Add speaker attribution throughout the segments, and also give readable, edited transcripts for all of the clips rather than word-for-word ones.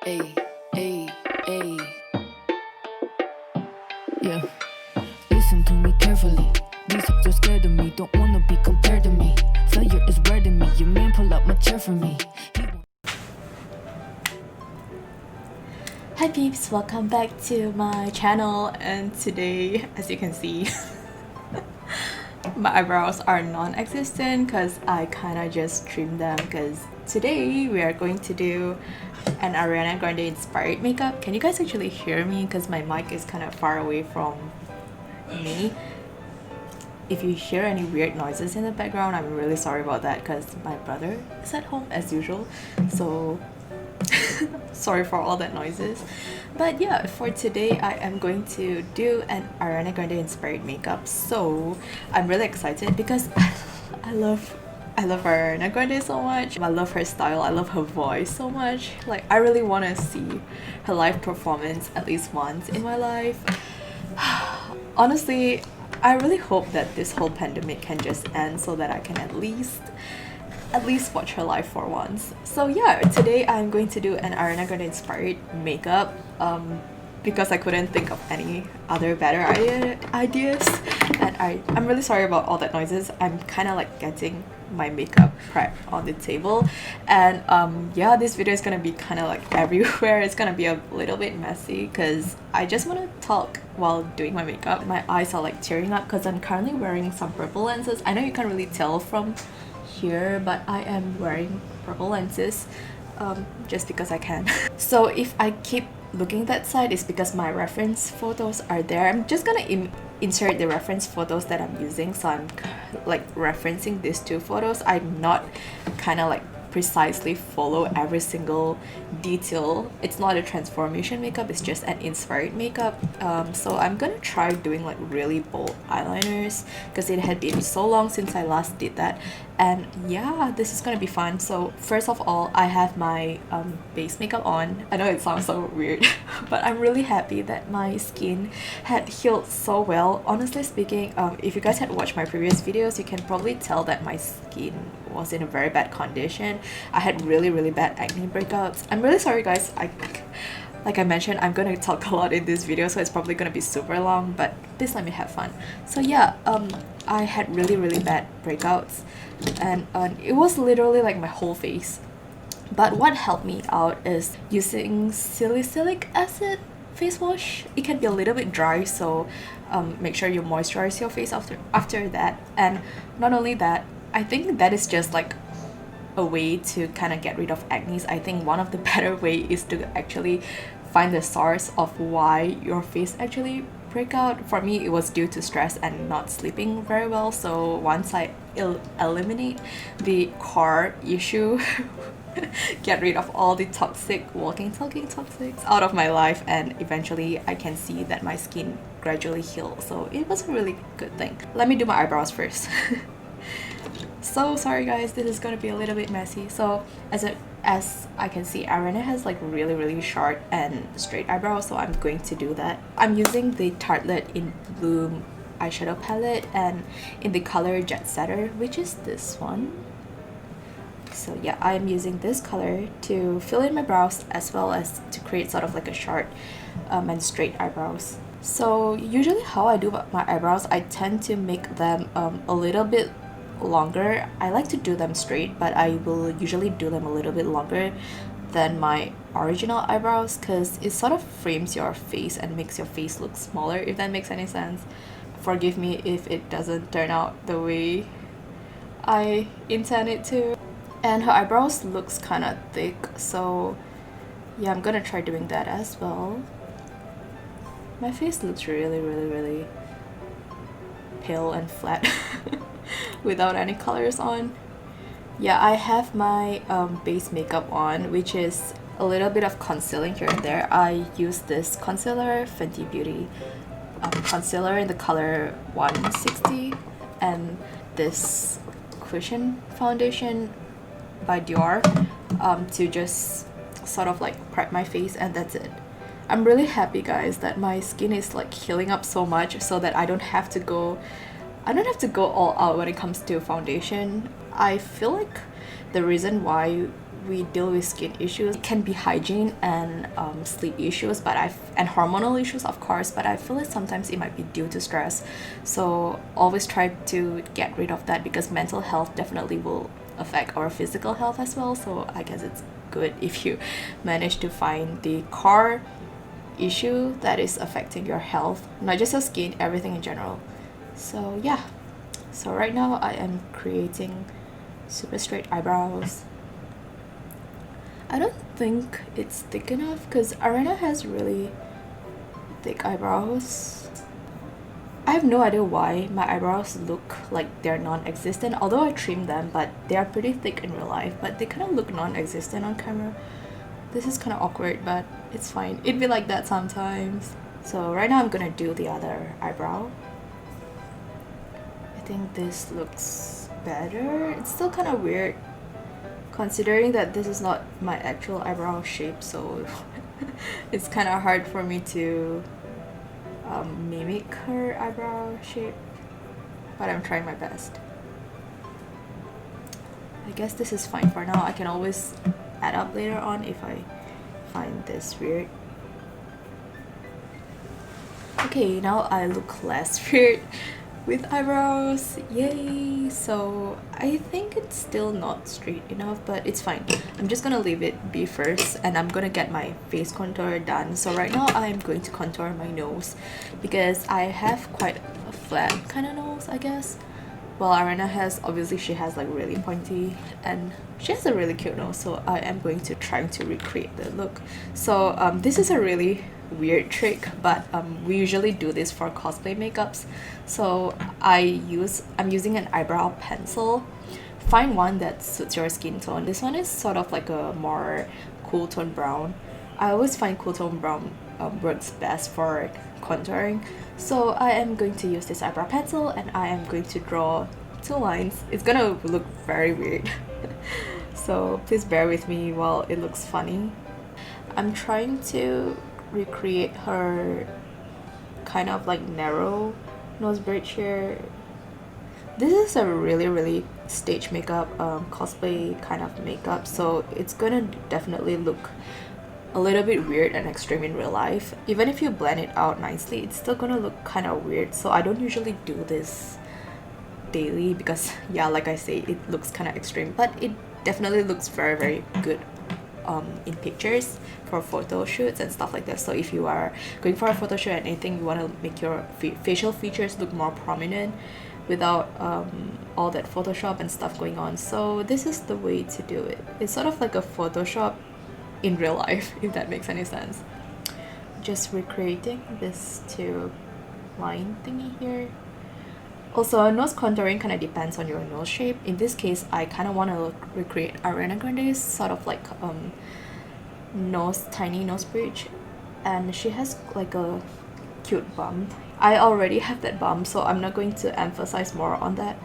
Speaker 1: Ay, ay, ay. Yeah, listen to me carefully. These hoes are scared of me, don't wanna be compared to me. Failure is rare to me, your man pull up my chair for me.
Speaker 2: Hi peeps, welcome back to my channel, and today, as you can see, my eyebrows are non-existent because I kind of just trimmed them because today we are going to do an Ariana Grande Inspired Makeup. Can you guys actually hear me because my mic is kind of far away from me? If you hear any weird noises in the background, I'm really sorry about that because my brother is at home as usual, so sorry for all that noises. But yeah, for today I am going to do an Ariana Grande inspired makeup, so I'm really excited because I love Ariana Grande so much. I love her style, I love her voice so much. Like, I really want to see her live performance at least once in my life. Honestly, I really hope that this whole pandemic can just end so that I can at least watch her live for once. So yeah, today I'm going to do an Ariana Grande inspired makeup because I couldn't think of any other better ideas, and I'm really sorry about all that noises. I'm kind of like getting my makeup prep on the table, and yeah, this video is gonna be kind of like everywhere. It's gonna be a little bit messy because I just want to talk while doing my makeup. My eyes are like tearing up because I'm currently wearing some purple lenses. I know you can't really tell from here, but I am wearing purple lenses just because I can. So if I keep looking that side, it's because my reference photos are there. I'm just gonna insert the reference photos that I'm using, so I'm like referencing these two photos. I'm not kind of like precisely follow every single detail. It's not a transformation makeup, it's just an inspired makeup. So I'm gonna try doing like really bold eyeliners because it had been so long since I last did that, and yeah, this is gonna be fun. So first of all, I have my base makeup on. I know it sounds so weird but I'm really happy that my skin had healed so well. Honestly speaking, if you guys had watched my previous videos, you can probably tell that my skin was in a very bad condition. I had really bad acne breakouts. I'm really sorry guys, like I mentioned, I'm gonna talk a lot in this video, so it's probably gonna be super long, but please let me have fun. So yeah, I had really bad breakouts, and it was literally like my whole face. But what helped me out is using salicylic acid face wash. It can be a little bit dry, so make sure you moisturize your face after that. And not only that, I think that is just like a way to kind of get rid of acne. I think one of the better way is to actually find the source of why your face actually break out. For me, it was due to stress and not sleeping very well. So once I eliminate the core issue, get rid of all the toxic talking toxics out of my life, and eventually I can see that my skin gradually heals. So it was a really good thing. Let me do my eyebrows first. So sorry guys, this is gonna be a little bit messy. So as I can see, Ariana has like really short and straight eyebrows, so I'm going to do that. I'm using the Tartelette in Bloom eyeshadow palette and in the color Jet Setter, which is this one. So yeah, I'm using this color to fill in my brows as well as to create sort of like a short and straight eyebrows. So usually how I do my eyebrows, I tend to make them a little bit longer. I like to do them straight, but I will usually do them a little bit longer than my original eyebrows because it sort of frames your face and makes your face look smaller, if that makes any sense. Forgive me if it doesn't turn out the way I intend it to. And her eyebrows looks kind of thick, so yeah, I'm gonna try doing that as well. My face looks really pale and flat without any colors on. Yeah, I have my base makeup on, which is a little bit of concealing here and there. I use this concealer, Fenty Beauty concealer in the color 160, and this cushion foundation by Dior to just sort of like prep my face, and that's it. I'm really happy guys that my skin is like healing up so much so that I don't have to go all out when it comes to foundation. I feel like the reason why we deal with skin issues. It can be hygiene and sleep issues, and hormonal issues, of course, but I feel like sometimes it might be due to stress. So always try to get rid of that, because mental health definitely will affect our physical health as well. So I guess it's good if you manage to find the core issue that is affecting your health, not just your skin, everything in general. So yeah, so right now I am creating super straight eyebrows. I don't think it's thick enough because Ariana has really thick eyebrows. I have no idea why my eyebrows look like they're non-existent, although I trimmed them, but they are pretty thick in real life, but they kind of look non-existent on camera. This is kind of awkward, but it's fine. It'd be like that sometimes. So right now I'm gonna do the other eyebrow. I think this looks better. It's still kind of weird considering that this is not my actual eyebrow shape, so it's kind of hard for me to mimic her eyebrow shape, but I'm trying my best. I guess this is fine for now. I can always add up later on if I find this weird. Okay, now I look less weird with eyebrows. Yay! So I think it's still not straight enough, but it's fine. I'm just gonna leave it be first, and I'm gonna get my face contour done. So right now I'm going to contour my nose because I have quite a flat kind of nose, I guess. Well, Ariana has, obviously she has like really pointy, and she has a really cute nose, so I am going to try to recreate the look. So this is a really weird trick, but we usually do this for cosplay makeups. So I'm using an eyebrow pencil. Find one that suits your skin tone. This one is sort of like a more cool tone brown. I always find cool tone brown works best for contouring. So I am going to use this eyebrow pencil, and I am going to draw 2 lines. It's gonna look very weird. So please bear with me while it looks funny. I'm trying to recreate her kind of like narrow nose bridge here. This is a really stage makeup, cosplay kind of makeup, so it's gonna definitely look a little bit weird and extreme in real life. Even if you blend it out nicely, it's still gonna look kind of weird. So I don't usually do this daily because yeah, like I say, it looks kind of extreme, but it definitely looks very good in pictures for photo shoots and stuff like that. So if you are going for a photo shoot and anything, you want to make your facial features look more prominent without all that Photoshop and stuff going on. So this is the way to do it. It's sort of like a Photoshop in real life, if that makes any sense. Just recreating this 2 line thingy here. Also, nose contouring kind of depends on your nose shape. In this case, I kind of want to recreate Ariana Grande's sort of like tiny nose bridge, and she has like a cute bump. I already have that bump, so I'm not going to emphasize more on that,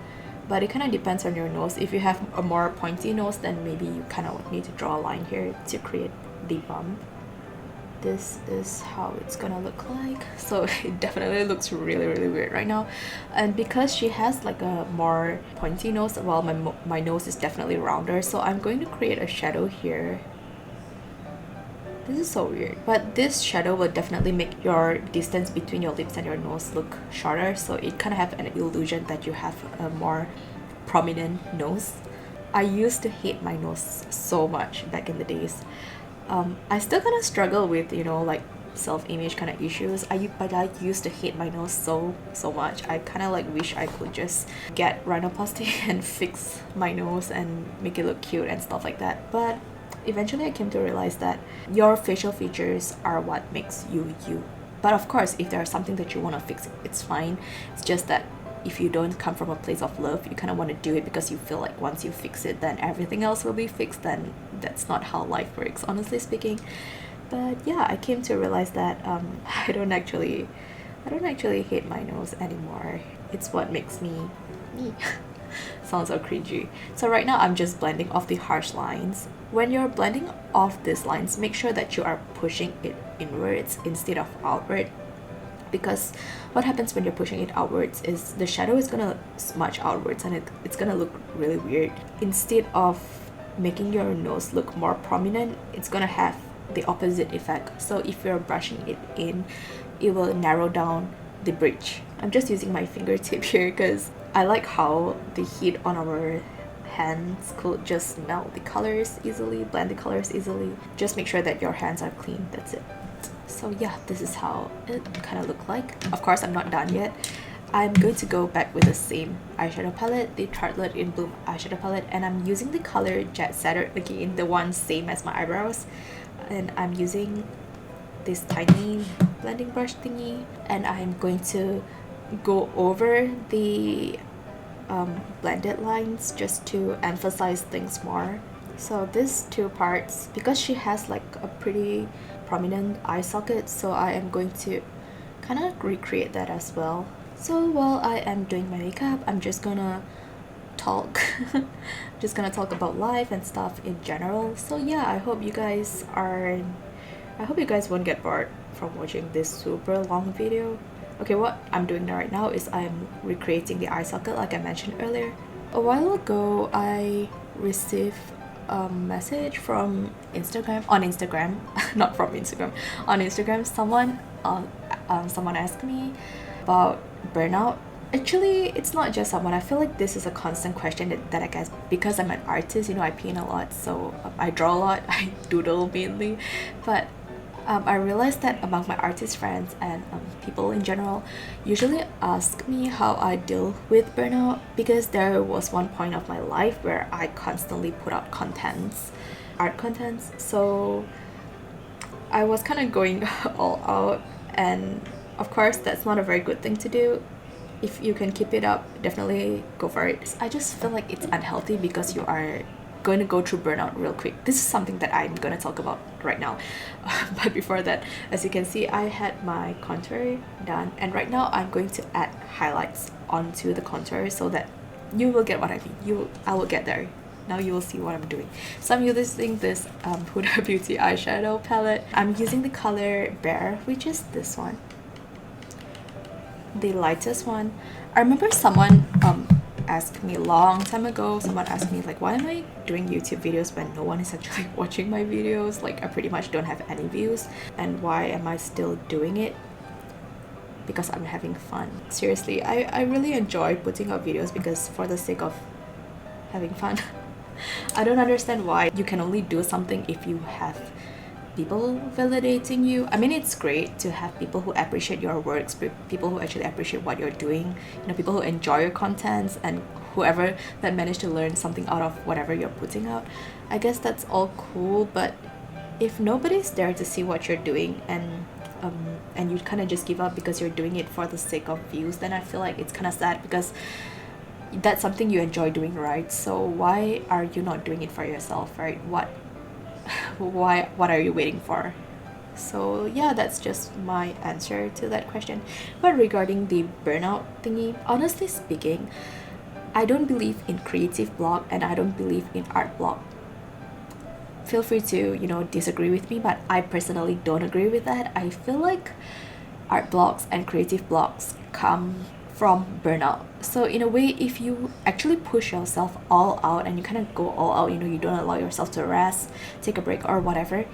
Speaker 2: but it kind of depends on your nose. If you have a more pointy nose, then maybe you kind of need to draw a line here to create the bump. This is how it's gonna look like. So it definitely looks really weird right now, and because she has like a more pointy nose, while my nose is definitely rounder, so I'm going to create a shadow here. This is so weird, but this shadow will definitely make your distance between your lips and your nose look shorter, so it kind of have an illusion that you have a more prominent nose. I used to hate my nose so much back in the days. I still kind of struggle with, you know, like self-image kind of issues. But I used to hate my nose so much. I kind of like wish I could just get rhinoplasty and fix my nose and make it look cute and stuff like that. But eventually I came to realize that your facial features are what makes you you. But of course, if there's something that you want to fix, it's fine. It's just that if you don't come from a place of love, you kind of want to do it because you feel like once you fix it, then everything else will be fixed. Then that's not how life works, honestly speaking. But yeah, I came to realize that I don't actually hate my nose anymore. It's what makes me me. Sounds so cringy. So right now I'm just blending off the harsh lines. When you're blending off these lines, make sure that you are pushing it inwards instead of outward, because what happens when you're pushing it outwards is the shadow is gonna smudge outwards and it's gonna look really weird. Instead of making your nose look more prominent, it's gonna have the opposite effect. So if you're brushing it in, it will narrow down the bridge. I'm just using my fingertip here because I like how the heat on our hands could just melt the colors easily, blend the colors easily. Just make sure that your hands are clean, that's it. So yeah, this is how it kind of looked like. Of course, I'm not done yet. I'm going to go back with the same eyeshadow palette, the Charlotte in Bloom eyeshadow palette, and I'm using the color Jet Setter again, the one same as my eyebrows. And I'm using this tiny blending brush thingy, and I'm going to go over the blended lines just to emphasize things more. So these two parts, because she has like a pretty prominent eye socket, so I am going to kind of recreate that as well. So while I am doing my makeup, I'm just gonna talk just gonna talk about life and stuff in general. So yeah, I hope you guys won't get bored from watching this super long video. Okay, what I'm doing right now is I'm recreating the eye socket like I mentioned earlier. A while ago, I received a message from Instagram, on Instagram, not from Instagram, on Instagram. Someone asked me about burnout. Actually, it's not just someone. I feel like this is a constant question that I guess, because I'm an artist, you know, I paint a lot, so I draw a lot, I doodle mainly. But I realized that among my artist friends and people in general usually ask me how I deal with burnout, because there was one point of my life where I constantly put out art contents. So I was kind of going all out, and of course that's not a very good thing to do. If you can keep it up, definitely go for it. I just feel like it's unhealthy because you are going to go through burnout real quick. This is something that I'm going to talk about right now. But before that, as you can see, I had my contour done, and right now I'm going to add highlights onto the contour so that you will get what I mean. I will get there. Now you will see what I'm doing. So I'm using this Huda Beauty eyeshadow palette. I'm using the color Bear, which is this one, the lightest one. I remember someone asked me a long time ago, someone asked me like, why am I doing YouTube videos when no one is actually watching my videos? Like, I pretty much don't have any views, and why am I still doing it? Because I'm having fun. Seriously, I really enjoy putting out videos because for the sake of having fun. I don't understand why you can only do something if you have people validating you. I mean, it's great to have people who appreciate your works, people who actually appreciate what you're doing, you know, people who enjoy your contents, and whoever that managed to learn something out of whatever you're putting out. I guess that's all cool, but if nobody's there to see what you're doing, and you kind of just give up because you're doing it for the sake of views, then I feel like it's kind of sad, because that's something you enjoy doing, right? So why are you not doing it for yourself, right? What are you waiting for? So yeah, that's just my answer to that question. But regarding the burnout thingy, honestly speaking, I don't believe in creative block and I don't believe in art block. Feel free to, you know, disagree with me, but I personally don't agree with that. I feel like art blocks and creative blocks come from burnout. So in a way, if you actually push yourself all out and you kind of go all out, you know, you don't allow yourself to rest, take a break or whatever,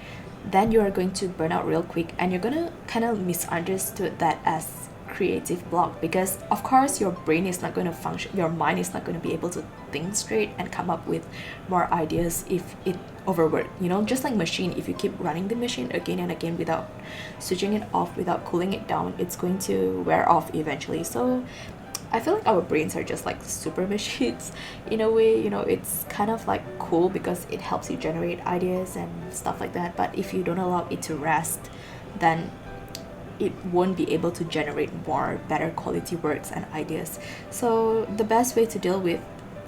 Speaker 2: then you are going to burn out real quick, and you're gonna kind of misunderstood that as creative block, because of course your brain is not going to function, your mind is not going to be able to think straight and come up with more ideas if it overworked, you know, just like machine. If you keep running the machine again and again without switching it off, without cooling it down, it's going to wear off eventually. So I feel like our brains are just like super machines in a way, you know. It's kind of like cool because it helps you generate ideas and stuff like that, but if you don't allow it to rest, then it won't be able to generate more better quality works and ideas. So the best way to deal with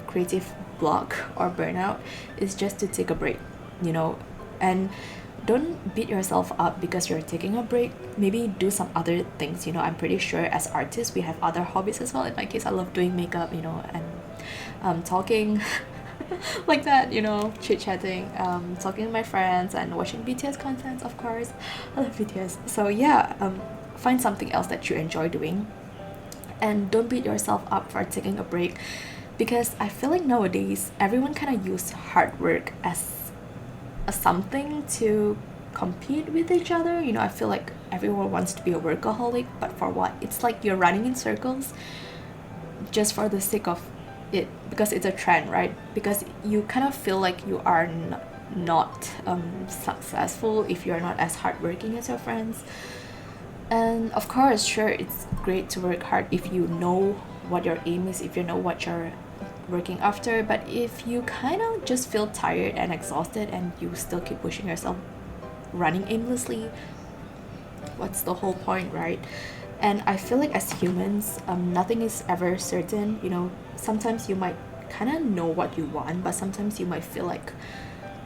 Speaker 2: creative block or burnout is just to take a break, you know, and don't beat yourself up because you're taking a break. Maybe do some other things, you know. I'm pretty sure as artists we have other hobbies as well. In my case, I love doing makeup, you know, and talking like that, you know, chit-chatting, talking to my friends and watching BTS content, of course. I love BTS. So yeah, find something else that you enjoy doing, and don't beat yourself up for taking a break. because I feel like nowadays everyone kind of use hard work as a something to compete with each other. You know, I feel like everyone wants to be a workaholic, but for what? It's like you're running in circles just for the sake of it, because it's a trend, right? Because you kind of feel like you are not successful if you're not as hardworking as your friends. And of course, sure, it's great to work hard if you know what your aim is, if you know what you're working after. But if you kind of just feel tired and exhausted and you still keep pushing yourself, running aimlessly, what's the whole point, right? And I feel like as humans, nothing is ever certain. You know, sometimes you might kind of know what you want, but sometimes you might feel like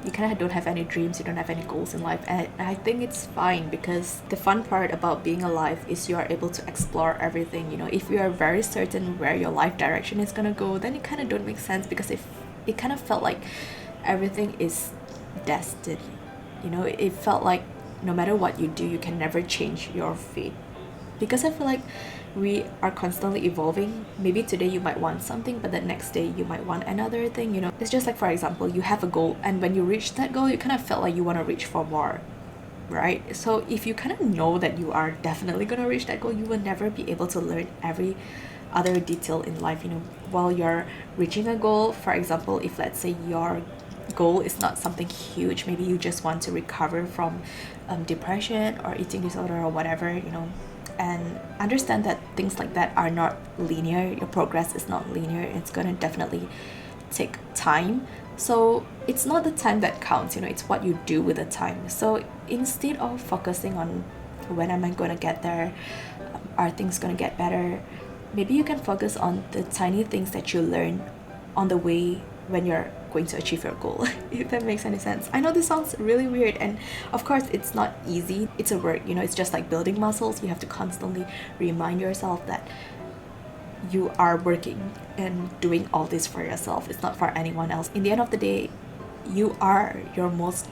Speaker 2: you kind of don't have any dreams, you don't have any goals in life. And I think it's fine, because the fun part about being alive is you are able to explore everything. You know, if you are very certain where your life direction is gonna go, then it kind of don't make sense, because if it kind of felt like everything is destined. You know, it felt like no matter what you do, you can never change your fate, because I feel like we are constantly evolving. Maybe today you might want something, but the next day you might want another thing. You know, it's just like, for example, you have a goal, and when you reach that goal, you kind of felt like you want to reach for more, right? So if you kind of know that you are definitely going to reach that goal, you will never be able to learn every other detail in life. You know, while you're reaching a goal, for example, if let's say your goal is not something huge, maybe you just want to recover from depression or eating disorder or whatever, you know, and understand that things like that are not linear. Your progress is not linear. It's gonna definitely take time. So it's not the time that counts, you know, it's what you do with the time. So instead of focusing on when am I gonna get there, are things gonna get better, maybe you can focus on the tiny things that you learn on the way when you're going to achieve your goal. If that makes any sense. I know this sounds really weird, and of course it's not easy. It's a work, you know, it's just like building muscles. You have to constantly remind yourself that you are working and doing all this for yourself. It's not for anyone else. In the end of the day, you are your most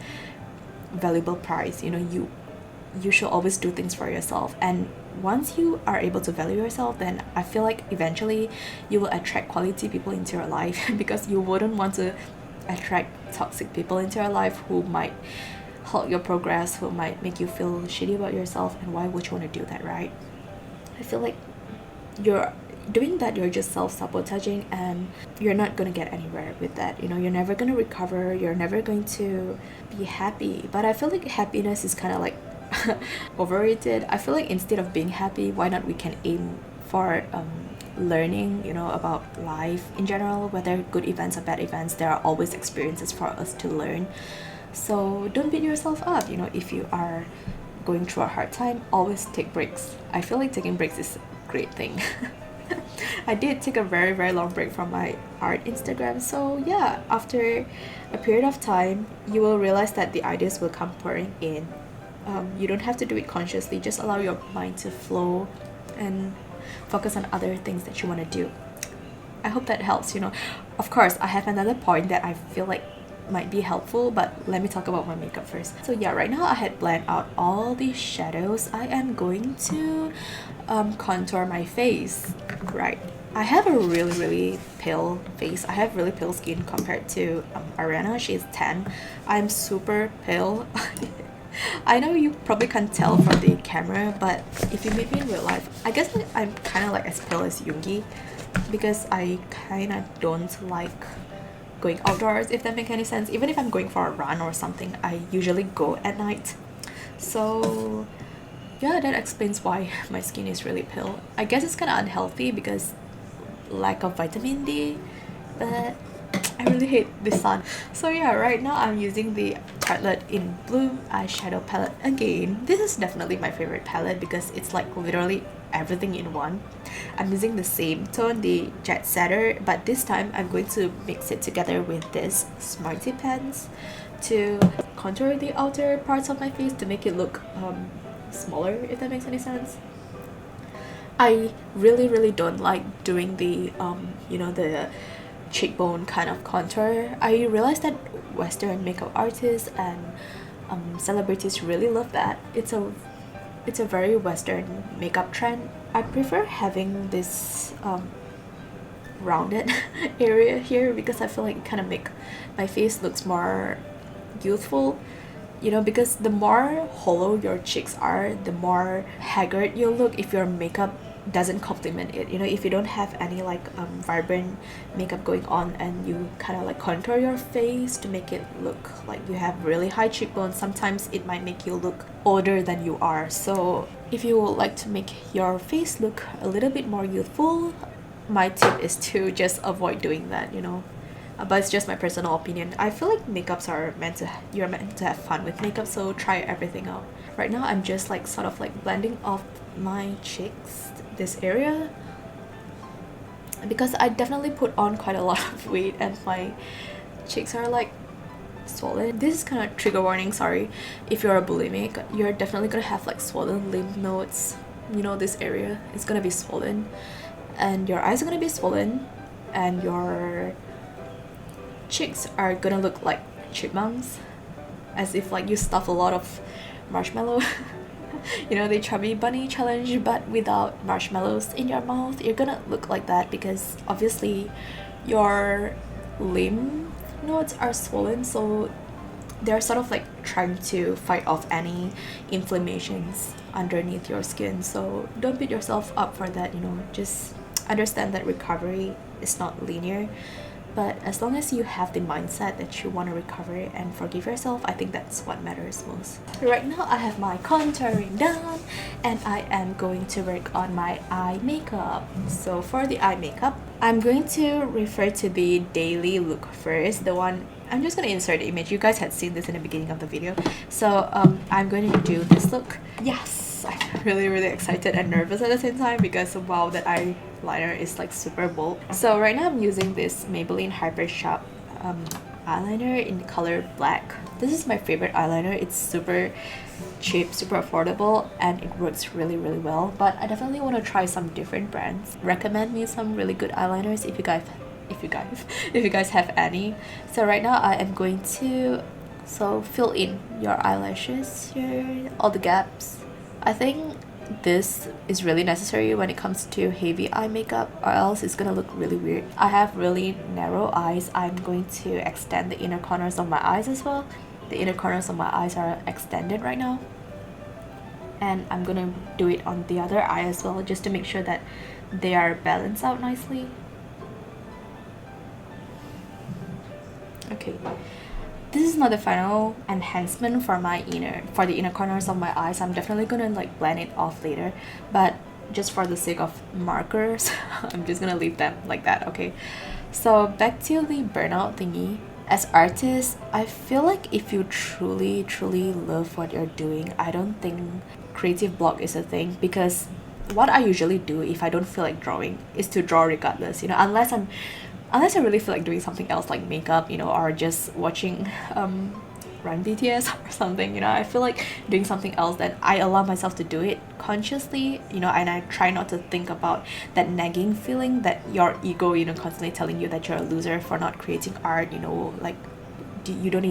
Speaker 2: valuable prize. You know, you should always do things for yourself, and once you are able to value yourself, then I feel like eventually you will attract quality people into your life because you wouldn't want to attract toxic people into your life who might halt your progress, who might make you feel shitty about yourself. And why would you want to do that, right? I feel like you're doing that, you're just self-sabotaging, and you're not going to get anywhere with that. You know, you're never going to recover, you're never going to be happy. But I feel like happiness is kind of like overrated. I feel like instead of being happy, why not we can aim for learning, you know, about life in general, whether good events or bad events. There are always experiences for us to learn. So don't beat yourself up. You know, if you are going through a hard time, always take breaks. I feel like taking breaks is a great thing. I did take a very, very long break from my art Instagram. So yeah, after a period of time, you will realize that the ideas will come pouring in. You don't have to do it consciously. Just allow your mind to flow and focus on other things that you want to do. I hope that helps. You know, of course, I have another point that I feel like might be helpful, but let me talk about my makeup first. So yeah, right now I had planned out all these shadows. I am going to contour my face, right? I have a really, really pale face. I have really pale skin compared to Ariana. She's tan. I'm super pale. I know you probably can't tell from the camera, but if you meet me in real life, I guess I'm kind of like as pale as Yoongi, because I kind of don't like going outdoors, if that makes any sense. Even if I'm going for a run or something, I usually go at night. So yeah, that explains why my skin is really pale. I guess it's kind of unhealthy because lack of vitamin D, but I really hate the sun. So yeah, right now I'm using the Untitled in Bloom eyeshadow palette again. This is definitely my favorite palette because it's like literally everything in one. I'm using the same tone, the Jet Setter, but this time I'm going to mix it together with this Smarty Pens to contour the outer parts of my face to make it look smaller, if that makes any sense. I really don't like doing the you know, the cheekbone kind of contour. I realized that Western makeup artists and celebrities really love that. It's a very Western makeup trend. I prefer having this rounded area here, because I feel like it kind of make my face looks more youthful, you know, because the more hollow your cheeks are, the more haggard you look if your makeup doesn't complement it. You know, if you don't have any like vibrant makeup going on and you kind of like contour your face to make it look like you have really high cheekbones, sometimes it might make you look older than you are. So if you would like to make your face look a little bit more youthful, my tip is to just avoid doing that, you know. But it's just my personal opinion. I feel like makeups are meant to, you're meant to have fun with makeup, so try everything out. Right now I'm just like sort of like blending off my cheeks, this area, because I definitely put on quite a lot of weight and my cheeks are like swollen. This is kind of trigger warning, sorry. If you're a bulimic, you're definitely gonna have like swollen lymph nodes. You know, this area is gonna be swollen and your eyes are gonna be swollen and your cheeks are gonna look like chipmunks, as if like you stuff a lot of marshmallow. You know, the chubby bunny challenge, but without marshmallows in your mouth. You're gonna look like that because obviously your lymph nodes are swollen, so they're sort of like trying to fight off any inflammations underneath your skin. So don't beat yourself up for that, you know. Just understand that recovery is not linear, but as long as you have the mindset that you want to recover and forgive yourself, I think that's what matters most. Right now I have my contouring done and I am going to work on my eye makeup. So for the eye makeup, I'm going to refer to the daily look first, the one I'm just going to insert the image. You guys had seen this in the beginning of the video. So I'm going to do this look. Yes, I'm really excited and nervous at the same time because wow, that eyeliner is like super bold. So right now I'm using this Maybelline Hyper Sharp eyeliner in the color black. This is my favorite eyeliner. It's super cheap, super affordable, and it works really well. But I definitely want to try some different brands. Recommend me some really good eyeliners if you guys have any. So right now I am going to fill in your eyelashes here, all the gaps. I think this is really necessary when it comes to heavy eye makeup, or else it's gonna look really weird. I have really narrow eyes. I'm going to extend the inner corners of my eyes as well. The inner corners of my eyes are extended right now, and I'm gonna do it on the other eye as well, just to make sure that they are balanced out nicely. Okay, this is not the final enhancement for the inner corners of my eyes. I'm definitely gonna like blend it off later, but just for the sake of markers, I'm just gonna leave them like that. Okay, so back to the burnout thingy. As artists, I feel like if you truly love what you're doing, I don't think creative block is a thing, because what I usually do if I don't feel like drawing is to draw regardless, you know, unless I really feel like doing something else like makeup, you know, or just watching Run BTS or something, you know. I feel like doing something else, then I allow myself to do it consciously, you know, and I try not to think about that nagging feeling that your ego, you know, constantly telling you that you're a loser for not creating art, you know, like you don't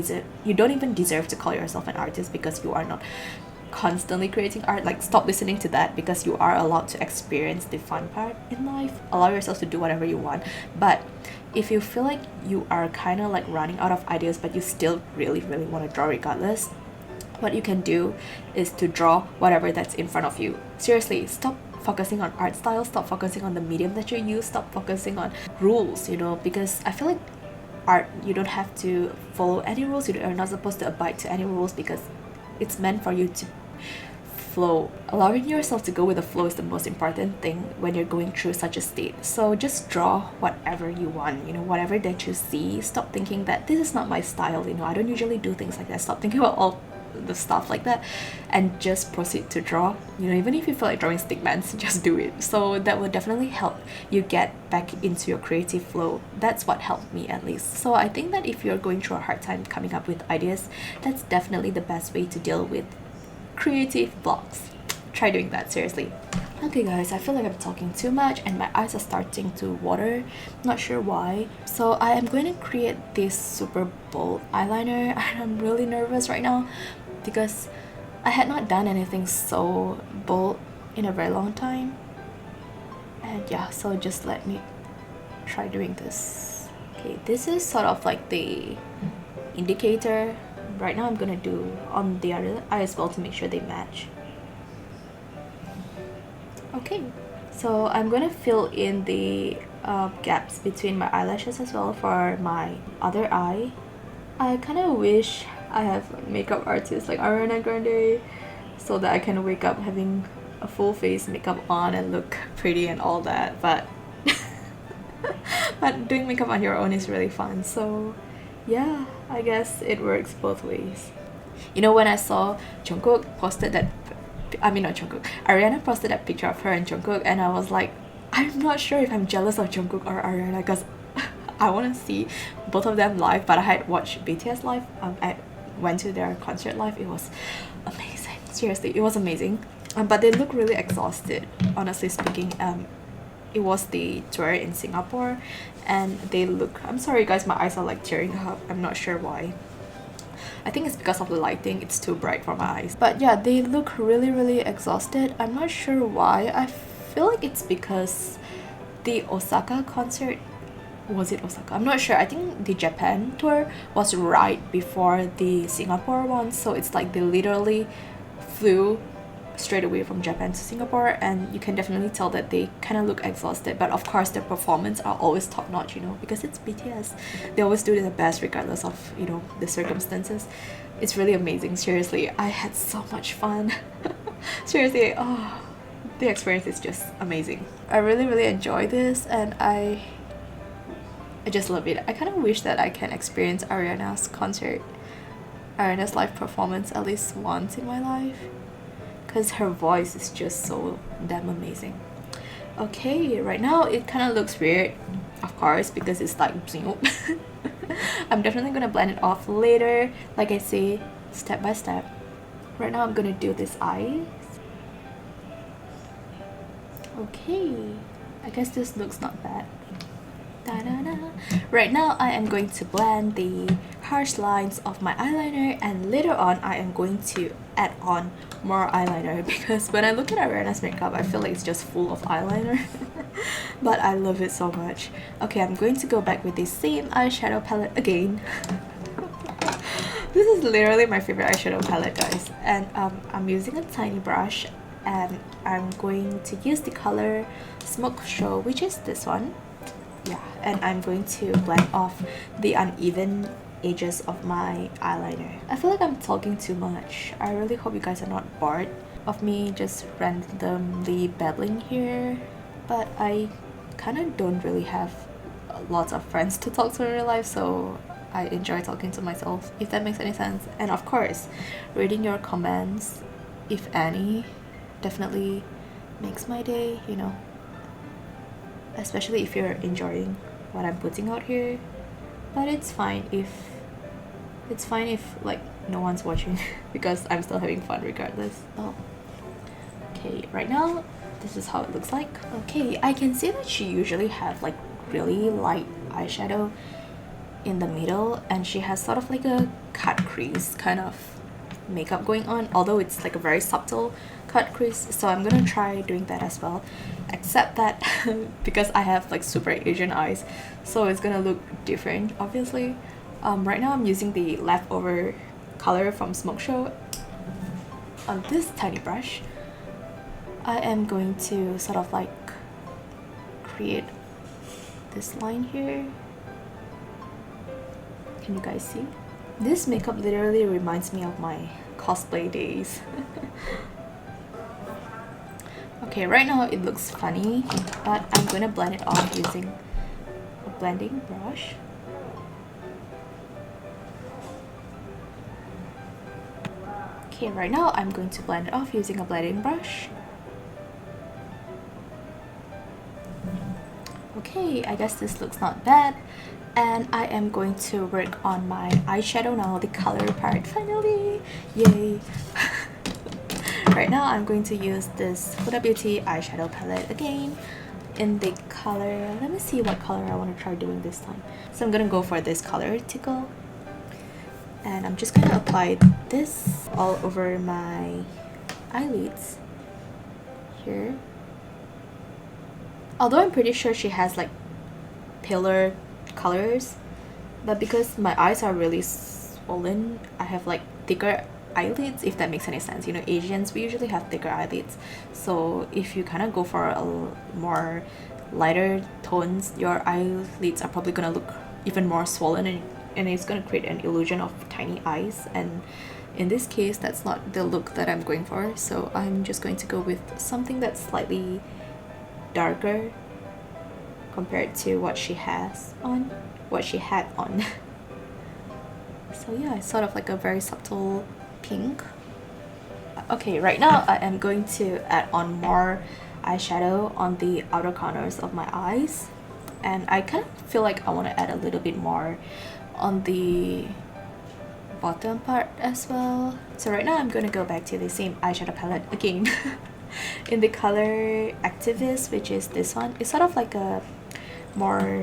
Speaker 2: even deserve to call yourself an artist because you are not constantly creating art. Like, stop listening to that, because you are allowed to experience the fun part in life. Allow yourself to do whatever you want. But if you feel like you are kind of like running out of ideas, but you still really want to draw regardless, what you can do is to draw whatever that's in front of you. Seriously, stop focusing on art style, stop focusing on the medium that you use, stop focusing on rules, you know, because I feel like art, you don't have to follow any rules. You are not supposed to abide to any rules, because it's meant for you to flow. Allowing yourself to go with the flow is the most important thing when you're going through such a state. So just draw whatever you want, you know, whatever that you see. Stop thinking that this is not my style, you know, I don't usually do things like that. Stop thinking about all the stuff like that and just proceed to draw. You know, even if you feel like drawing stickmans, just do it. So that will definitely help you get back into your creative flow. That's what helped me, at least. So I think that if you're going through a hard time coming up with ideas, that's definitely the best way to deal with creative blocks. Try doing that, seriously. Okay guys, I feel like I'm talking too much and my eyes are starting to water. Not sure why. So I am going to create this super bold eyeliner, and I'm really nervous right now because I had not done anything so bold in a very long time. And yeah, so just let me try doing this. Okay, this is sort of like the indicator. Right now I'm gonna do on the other eye as well to make sure they match. Okay, so I'm gonna fill in the gaps between my eyelashes as well for my other eye. I kind of wish I have like makeup artists like Ariana Grande so that I can wake up having a full face makeup on and look pretty and all that, but but doing makeup on your own is really fun. So yeah, I guess it works both ways. You know, when I saw Jungkook posted that, I mean not Jungkook, Ariana posted that picture of her and Jungkook, and I was like, I'm not sure if I'm jealous of Jungkook or Ariana because I want to see both of them live, but I had watched BTS live. I went to their concert live. It was amazing. Seriously, it was amazing. But they look really exhausted, honestly speaking. It was the tour in Singapore, and they look, I'm sorry guys, my eyes are like tearing up. I'm not sure why. I think it's because of the lighting. It's too bright for my eyes. But yeah, they look really exhausted. I'm not sure why. I feel like it's because the Osaka concert, was it Osaka? I'm not sure. I think the Japan tour was right before the Singapore one, so it's like they literally flew straight away from Japan to Singapore, and you can definitely tell that they kind of look exhausted, but of course their performance are always top notch, you know, because it's BTS. They always do their best regardless of, you know, the circumstances. It's really amazing. Seriously, I had so much fun. Seriously, oh, the experience is just amazing. I really enjoy this, and I just love it. I kind of wish that I can experience Ariana's concert, Ariana's live performance at least once in my life, because her voice is just so damn amazing. Okay, right now it kind of looks weird, of course, because it's like I'm definitely gonna blend it off later, like I say, step by step. Right now I'm gonna do this eye. Okay, I guess this looks not bad. Da-da-da. Right now I am going to blend the harsh lines of my eyeliner, and later on I am going to add on more eyeliner because when I look at Ariana's makeup I feel like it's just full of eyeliner. But I love it so much. Okay, I'm going to go back with the same eyeshadow palette again. This is literally my favorite eyeshadow palette, guys, and I'm using a tiny brush, and I'm going to use the color Smoke Show, which is this one. Yeah, and I'm going to blend off the uneven edges of my eyeliner. I feel like I'm talking too much. I really hope you guys are not bored of me just randomly babbling here, but I kind of don't really have lots of friends to talk to in real life, so I enjoy talking to myself, if that makes any sense. And of course, reading your comments, if any, definitely makes my day, you know, especially if you're enjoying what I'm putting out here. But it's fine if like no one's watching because I'm still having fun regardless. Oh, okay, right now this is how it looks like. Okay, I can see that she usually have like really light eyeshadow in the middle, and she has sort of like a cut crease kind of makeup going on, although it's like a very subtle cut crease. So I'm gonna try doing that as well, except that because I have like super Asian eyes, so it's gonna look different obviously. Right now I'm using the leftover color from Smoke Show on this tiny brush. I am going to sort of like create this line here. Can you guys see? This makeup literally reminds me of my cosplay days. Okay, right now it looks funny, but I'm gonna blend it off using a blending brush. Okay, right now I'm going to blend it off using a blending brush. Okay, I guess this looks not bad. And I am going to work on my eyeshadow now, the color part, finally! Yay! Right now I'm going to use this Huda Beauty eyeshadow palette again in the color, let me see what color I want to try doing this time. So I'm gonna go for this color, Tickle. And I'm just gonna apply this all over my eyelids here. Although I'm pretty sure she has like paler colors, but because my eyes are really swollen, I have like thicker eyelids, if that makes any sense. You know, Asians, we usually have thicker eyelids, so if you kind of go for a more lighter tones, your eyelids are probably gonna look even more swollen, and it's gonna create an illusion of tiny eyes, and in this case that's not the look that I'm going for. So I'm just going to go with something that's slightly darker compared to what she had on. So yeah, it's sort of like a very subtle pink. Okay, right now I am going to add on more eyeshadow on the outer corners of my eyes, and I kind of feel like I want to add a little bit more on the bottom part as well. So right now I'm going to go back to the same eyeshadow palette again in the color Activist, which is this one. It's sort of like a more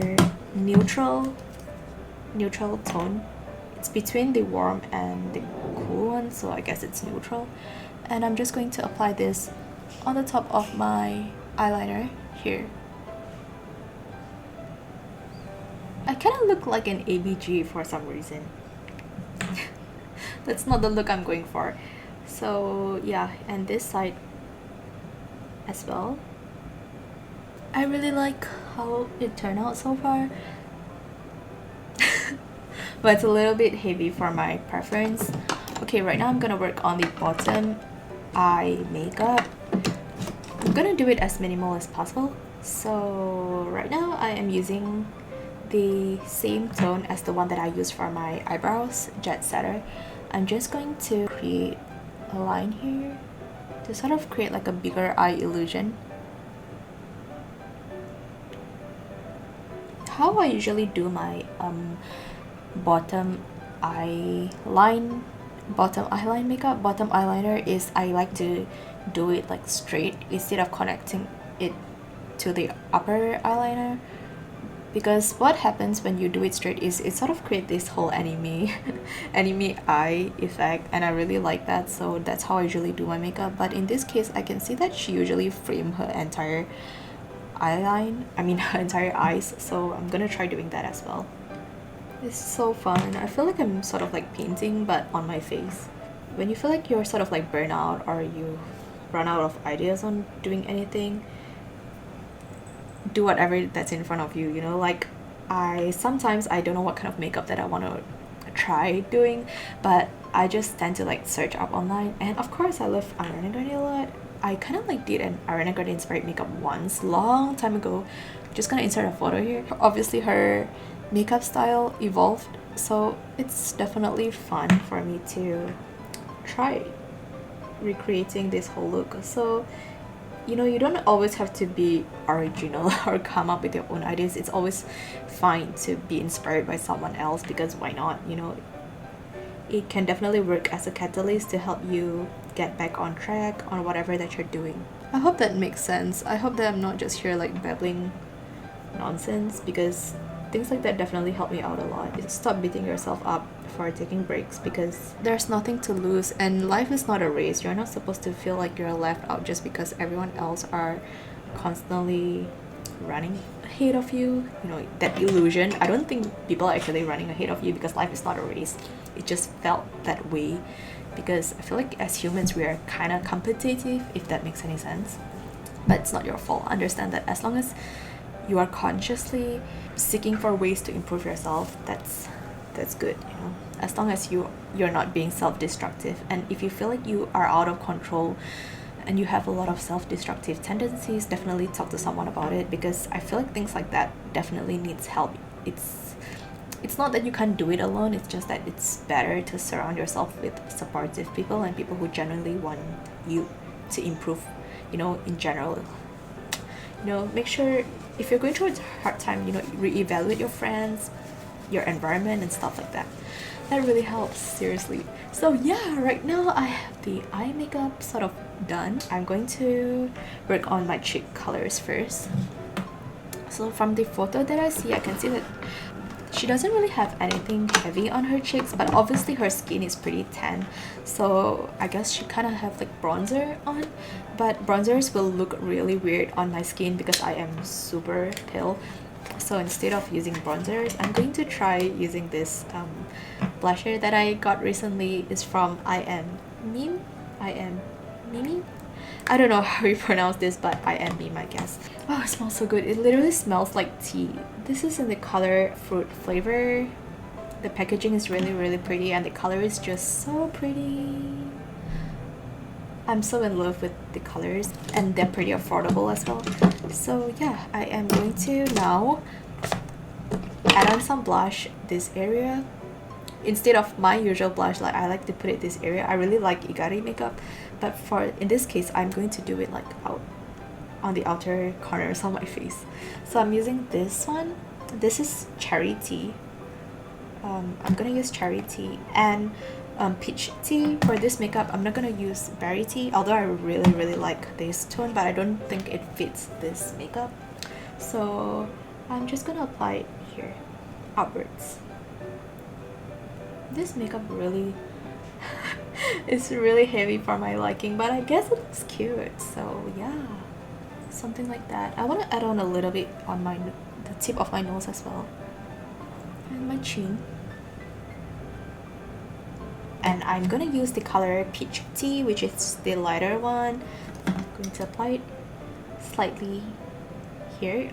Speaker 2: neutral tone. It's between the warm and the cool one, so I guess it's neutral. And I'm just going to apply this on the top of my eyeliner here. I kind of look like an ABG for some reason. That's not the look I'm going for. So yeah, and this side as well. I really like how it turned out so far. But it's a little bit heavy for my preference. Okay, right now I'm gonna work on the bottom eye makeup. I'm gonna do it as minimal as possible. So right now I am using the same tone as the one that I use for my eyebrows, Jet Setter. I'm just going to create a line here to sort of create like a bigger eye illusion. How I usually do my bottom eyeline makeup, is I like to do it like straight instead of connecting it to the upper eyeliner, because what happens when you do it straight is it sort of creates this whole anime eye effect, and I really like that. So that's how I usually do my makeup. But in this case I can see that she usually frame her entire her entire eyes, so I'm gonna try doing that as well. It's so fun. I feel like I'm sort of like painting but on my face. When you feel like you're sort of like burnout or you run out of ideas on doing anything, do whatever that's in front of you, you know. Like sometimes I don't know what kind of makeup that I want to try doing, but I just tend to like search up online, and of course I love Ariana Grande a lot. I kind of like did an Ariana Grande Inspired Makeup once, long time ago. Just gonna insert a photo here. Obviously her makeup style evolved, so it's definitely fun for me to try recreating this whole look. So you know, you don't always have to be original or come up with your own ideas. It's always fine to be inspired by someone else, because why not, you know. It can definitely work as a catalyst to help you get back on track on whatever that you're doing. I hope that makes sense. I hope that I'm not just here like babbling nonsense, because things like that definitely help me out a lot. Stop beating yourself up for taking breaks, because there's nothing to lose, and life is not a race. You're not supposed to feel like you're left out just because everyone else are constantly running ahead of you. You know, that illusion. I don't think people are actually running ahead of you, because life is not a race. It just felt that way because I feel like as humans we are kind of competitive, if that makes any sense. But it's not your fault. Understand that as long as you are consciously seeking for ways to improve yourself, that's good, you know. As long as you're not being self-destructive. And if you feel like you are out of control and you have a lot of self-destructive tendencies, definitely talk to someone about it, because I feel like things like that definitely needs help. It's not that you can't do it alone, it's just that it's better to surround yourself with supportive people and people who genuinely want you to improve, you know, in general. You know, make sure if you're going through a hard time, you know, reevaluate your friends, your environment and stuff like that. That really helps, seriously. So yeah, right now I have the eye makeup sort of done. I'm going to work on my cheek colors first. So from the photo that I see, I can see that she doesn't really have anything heavy on her cheeks, but obviously her skin is pretty tan, so I guess she kind of have like bronzer on, but bronzers will look really weird on my skin because I am super pale. So instead of using bronzers, I'm going to try using this blusher that I got recently. It's from I Am Mimi. I don't know how you pronounce this, but I Am Mimi, I guess. Oh, it smells so good. It literally smells like tea. This is in the color Fruit Flavor. The packaging is really pretty and the color is just so pretty. I'm so in love with the colors and they're pretty affordable as well. So yeah, I am going to now add on some blush this area. Instead of my usual blush, like I like to put it this area. I really like Igari makeup, but in this case I'm going to do it like out on the outer corners of my face. So I'm using this one. This is Cherry Tea. I'm gonna use Cherry Tea and Peach Tea. For this makeup I'm not gonna use Berry Tea, although I really like this tone, but I don't think it fits this makeup. So I'm just gonna apply it here outwards. This makeup really it's really heavy for my liking, but I guess it looks cute. So yeah, something like that. I want to add on a little bit on the tip of my nose as well and my chin. And I'm gonna use the color Peach Tea, which is the lighter one. I'm going to apply it slightly here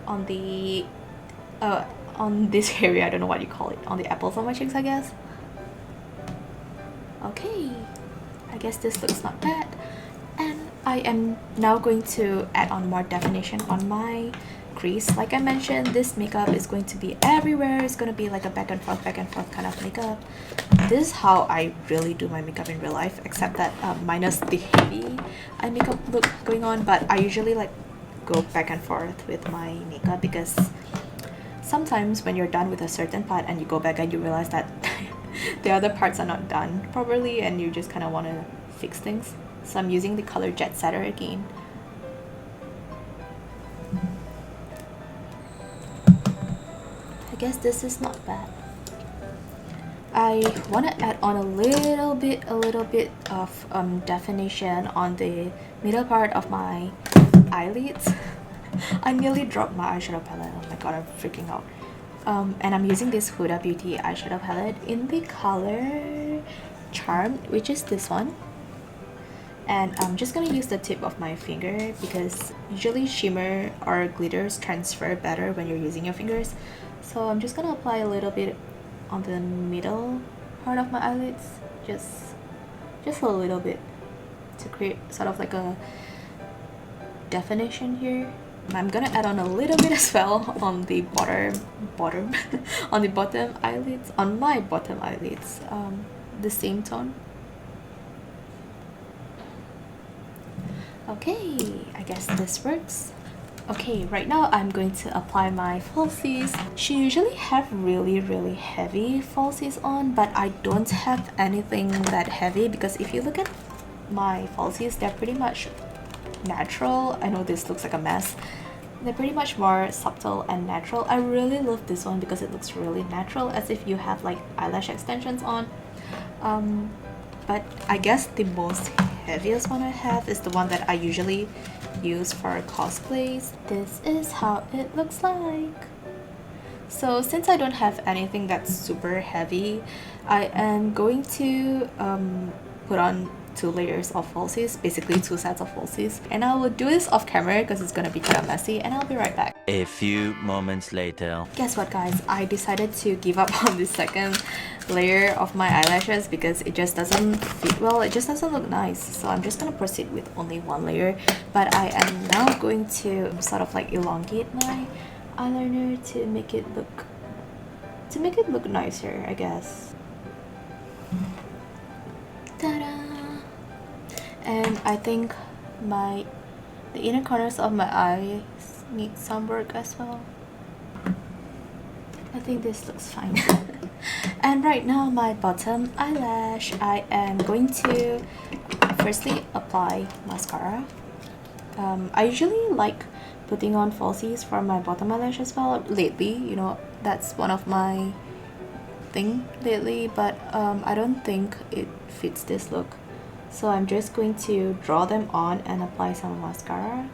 Speaker 2: on the on this area. I don't know what you call it, on the apples on my cheeks, I guess. Okay, I guess this looks not bad. And I am now going to add on more definition on my crease. Like I mentioned, this makeup is going to be everywhere. It's going to be like a back and forth kind of makeup. This is how I really do my makeup in real life, except that minus the heavy eye makeup look going on. But I usually like go back and forth with my makeup because sometimes when you're done with a certain part and you go back and you realize that the other parts are not done properly and you just kind of want to fix things. So I'm using the color Jet Setter again. I guess this is not bad. I want to add on a little bit of definition on the middle part of my eyelids. I nearly dropped my eyeshadow palette. Oh my god, I'm freaking out. And I'm using this Huda Beauty eyeshadow palette in the color Charm, which is this one. And I'm just gonna use the tip of my finger because usually shimmer or glitters transfer better when you're using your fingers. So I'm just gonna apply a little bit on the middle part of my eyelids, just a little bit, to create sort of like a definition here. I'm gonna add on a little bit as well on the bottom on the bottom eyelids, on my bottom eyelids, the same tone. Okay, I guess this works. Okay, right now I'm going to apply my falsies. She usually have really heavy falsies on, but I don't have anything that heavy because if you look at my falsies, they're pretty much natural. I know this looks like a mess. They're pretty much more subtle and natural. I really love this one because it looks really natural, as if you have like eyelash extensions on. But I guess the most heaviest one I have is the one that I usually use for cosplays. This is how it looks like. So since I don't have anything that's super heavy, I am going to put on 2 layers of falsies, basically 2 sets of falsies, and I will do this off camera because it's gonna be kind of messy, and I'll be right back.
Speaker 3: A few moments later.
Speaker 2: Guess what, guys? I decided to give up on the second layer of my eyelashes because it just doesn't fit well. It just doesn't look nice. So I'm just gonna proceed with only 1 layer, but I am now going to sort of like elongate my eyeliner to make it look nicer, I guess. Ta-da! And I think the inner corners of my eyes need some work as well. I think this looks fine. And right now, my bottom eyelash, I am going to firstly apply mascara. I usually like putting on falsies for my bottom eyelash as well lately. You know, that's one of my thing lately, but I don't think it fits this look. So I'm just going to draw them on and apply some mascara.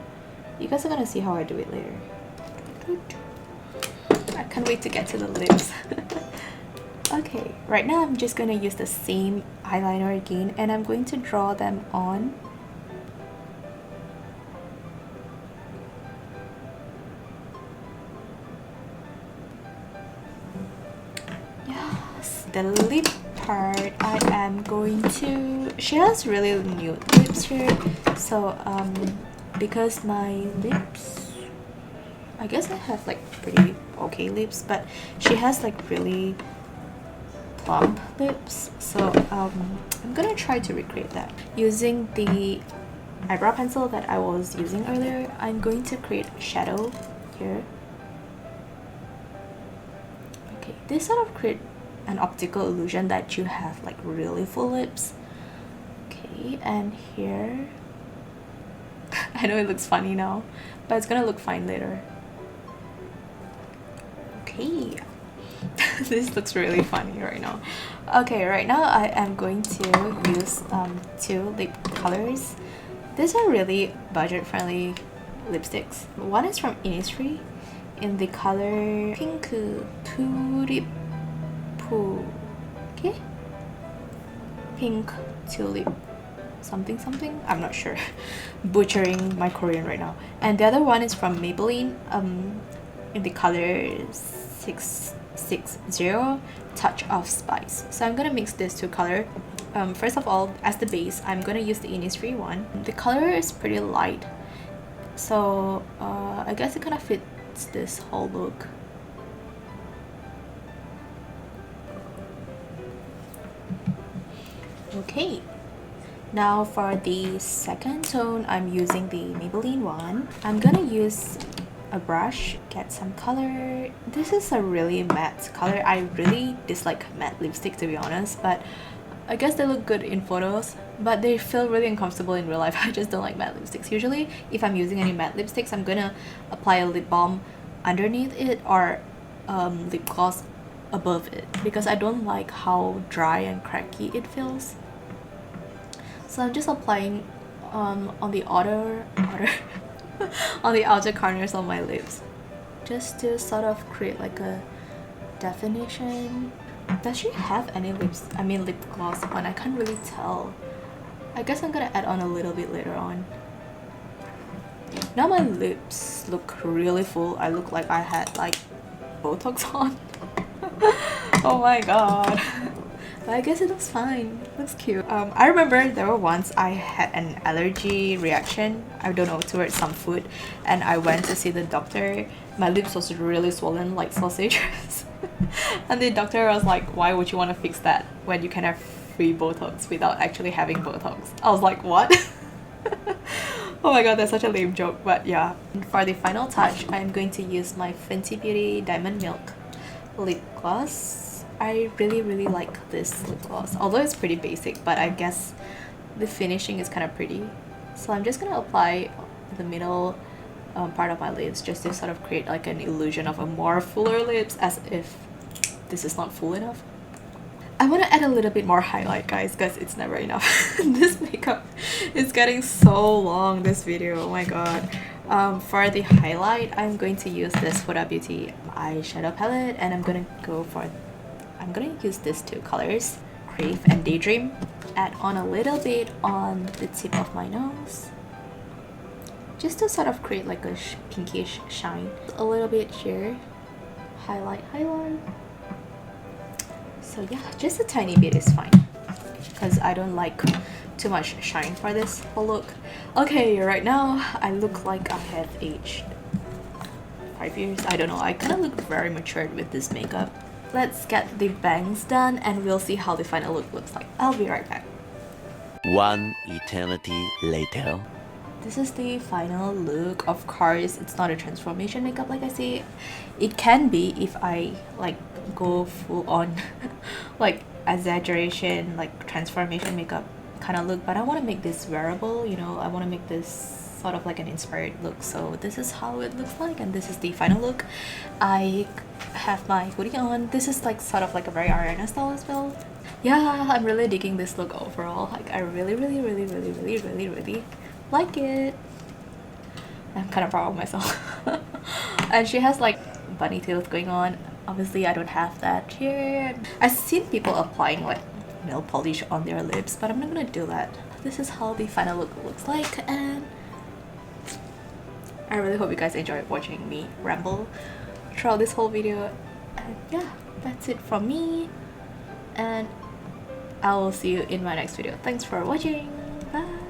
Speaker 2: You guys are gonna see how I do it later. I can't wait to get to the lips. Okay, right now I'm just gonna use the same eyeliner again, and I'm going to draw them on. Yes, the lip part I am going to... She has really nude lips here, so because my lips, I guess I have like pretty okay lips, but she has like really plump lips, so I'm gonna try to recreate that using the eyebrow pencil that I was using earlier. I'm going to create a shadow here. Okay, this sort of create an optical illusion that you have like really full lips. Okay, and here I know it looks funny now, but it's gonna look fine later. Okay. This looks really funny right now. Okay, right now I am going to use two lip colors. These are really budget-friendly lipsticks. One is from Innisfree in the color Pink Tulip. Okay? Pink Tulip something something, I'm not sure. Butchering my Korean right now. And the other one is from Maybelline in the color 660 Touch of Spice. So I'm gonna mix these two color. First of all, as the base, I'm gonna use the Innisfree one. The color is pretty light, so I guess it kind of fits this whole look. Okay, now for the second tone, I'm using the Maybelline one. I'm gonna use a brush, get some color. This is a really matte color. I really dislike matte lipstick, to be honest, but I guess they look good in photos, but they feel really uncomfortable in real life. I just don't like matte lipsticks. Usually if I'm using any matte lipsticks, I'm gonna apply a lip balm underneath it or lip gloss above it, because I don't like how dry and cracky it feels. So I'm just applying on the outer on the outer corners of my lips, just to sort of create like a definition. Does she have any lip gloss on? I can't really tell. I guess I'm gonna add on a little bit later on. Now my lips look really full. I look like I had like Botox on. Oh my god. But I guess it looks fine. It looks cute. I remember there were once I had an allergy reaction, I don't know, towards some food, and I went to see the doctor. My lips was really swollen like sausages. And the doctor was like, why would you want to fix that when you can have free Botox without actually having Botox? I was like, what? Oh my god, that's such a lame joke, but yeah. For the final touch, I'm going to use my Fenty Beauty Diamond Milk lip gloss. I really like this lip gloss, although it's pretty basic, but I guess the finishing is kind of pretty. So I'm just gonna apply the middle part of my lips, just to sort of create like an illusion of a more fuller lips, as if this is not full enough. I want to add a little bit more highlight, guys, because it's never enough. This makeup is getting so long, this video, oh my god. For the highlight, I'm going to use this Huda Beauty eyeshadow palette, and I'm gonna use these two colors, Crave and Daydream. Add on a little bit on the tip of my nose, just to sort of create like a pinkish shine. A little bit here, highlight. So yeah, just a tiny bit is fine, because I don't like too much shine for this whole look. Okay, right now I look like I have aged 5 years. I don't know, I kind of look very matured with this makeup. Let's get the bangs done and we'll see how the final look looks like. I'll be right back.
Speaker 3: One eternity later.
Speaker 2: This is the final look. Of course, it's not a transformation makeup like I say. It can be if I like go full on like exaggeration, like transformation makeup kind of look, but I want to make this wearable, you know. I want to make this sort of like an inspired look. So this is how it looks like, and this is the final look. I have my hoodie on. This is like sort of like a very Ariana style as well. Yeah, I'm really digging this look overall. Like I really like it. I'm kind of proud of myself. And she has like bunny tails going on. Obviously I don't have that here. I've seen people applying like nail polish on their lips, but I'm not gonna do that. This is how the final look looks like, and I really hope you guys enjoyed watching me ramble throughout this whole video. And yeah, that's it from me, and I will see you in my next video. Thanks for watching. Bye.